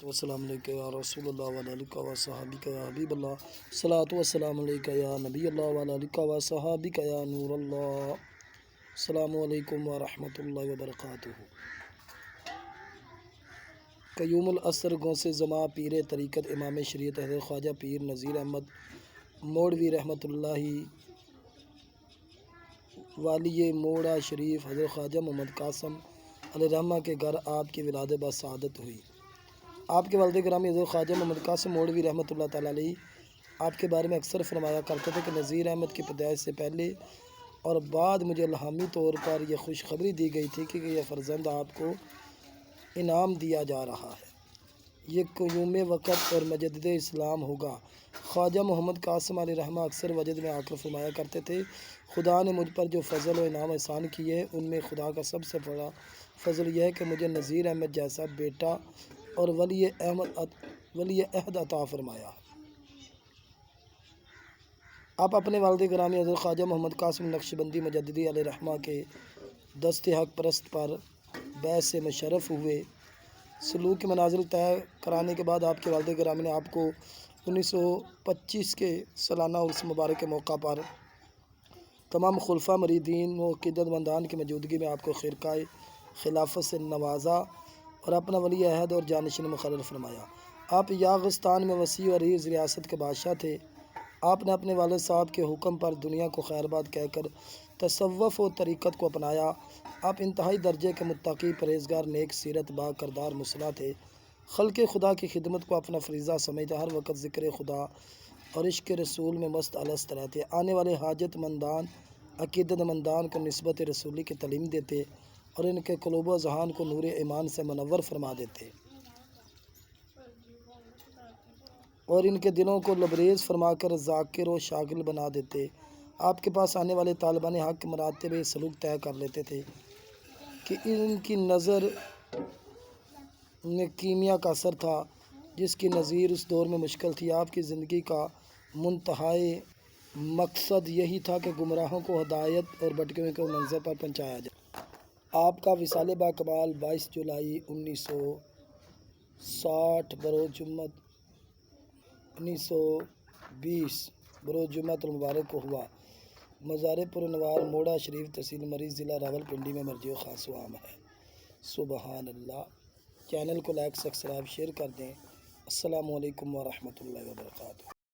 والسلام علیکہ یا رسول اللہ وعلی آلہ و صحابہ یا حبیب اللہ، الصلاۃ والسلام علیکہ یا نبی اللہ وعلی آلہ و صحابہ یا نور اللہ۔ السلام علیکم ورحمۃ اللہ وبرکاتہ۔ قیوم العصر غوث زماں پیر طریقت امام شریعت حضرت خواجہ پیر نذیر احمد موڑوی رحمۃ اللہ والی موڑا شریف حضرت خواجہ محمد قاسم علیہ رحمہ کے گھر آپ کی ولادت بسعادت ہوئی۔ آپ کے والد گرامی حضرت خواجہ محمد قاسم موڑوی رحمۃ اللہ تعالیٰ علیہ آپ کے بارے میں اکثر فرمایا کرتے تھے کہ نذیر احمد کی پیدائش سے پہلے اور بعد مجھے الہامی طور پر یہ خوشخبری دی گئی تھی کہ یہ فرزند آپ کو انعام دیا جا رہا ہے، یہ قیوم وقت اور مجدد اسلام ہوگا۔ خواجہ محمد قاسم علیہ رحمہ اکثر وجد میں آ کر فرمایا کرتے تھے، خدا نے مجھ پر جو فضل و انعام احسان کیے ہیں ان میں خدا کا سب سے بڑا فضل یہ ہے کہ مجھے نذیر احمد جیسا بیٹا اور ولی عہد عطا فرمایا ہے۔ آپ اپنے والد گرامی حضرت خواجہ محمد قاسم نقشبندی مجددی علیہ رحمہ کے دست حق پرست پر بیعت سے مشرف ہوئے۔ سلوک کے منازل طے کرانے کے بعد آپ کے والد گرامی نے آپ کو 1925 کے سالانہ عرس مبارک کے موقع پر تمام خلفاء مریدین و عقیدت مندان کی موجودگی میں آپ کو خرقہ خلافت سے نوازا اور اپنا ولی عہد اور جانشین مقرر فرمایا۔ آپ یاغستان میں وسیع و عریض ریاست کے بادشاہ تھے۔ آپ نے اپنے والد صاحب کے حکم پر دنیا کو خیر باد کہہ کر تصوف و طریقت کو اپنایا۔ آپ انتہائی درجے کے متقی، پرہیزگار، نیک سیرت، با کردار، مصلح تھے۔ خلق خدا کی خدمت کو اپنا فریضہ سمجھتے ہر وقت ذکر خدا اور عشق رسول میں مست الست رہتے۔ آنے والے حاجت مندان، عقیدت مندان کو نسبت رسولی کی تعلیم دیتے اور ان کے قلوب و ذہان کو نور ایمان سے منور فرما دیتے اور ان کے دلوں کو لبریز فرما کر ذاکر و شاغل بنا دیتے۔ آپ کے پاس آنے والے طالبان حق مراتب سلوک طے کر لیتے تھے کہ ان کی نظر میں کیمیا کا اثر تھا جس کی نظیر اس دور میں مشکل تھی۔ آپ کی زندگی کا منتہائی مقصد یہی تھا کہ گمراہوں کو ہدایت اور بھٹکے کو منزل پر پہنچایا جائے۔ آپ کا وصال باکمال 22 جولائی 1920 بروز جمعۃ المبارک کو ہوا۔ مزار پرانوار موڑا شریف تحصیل مریض ضلع راولپنڈی میں مرجع خاص و عام ہے۔ سبحان اللہ۔ چینل کو لائک سبسکرائب شیئر کر دیں۔ السلام علیکم ورحمۃ اللہ وبرکاتہ۔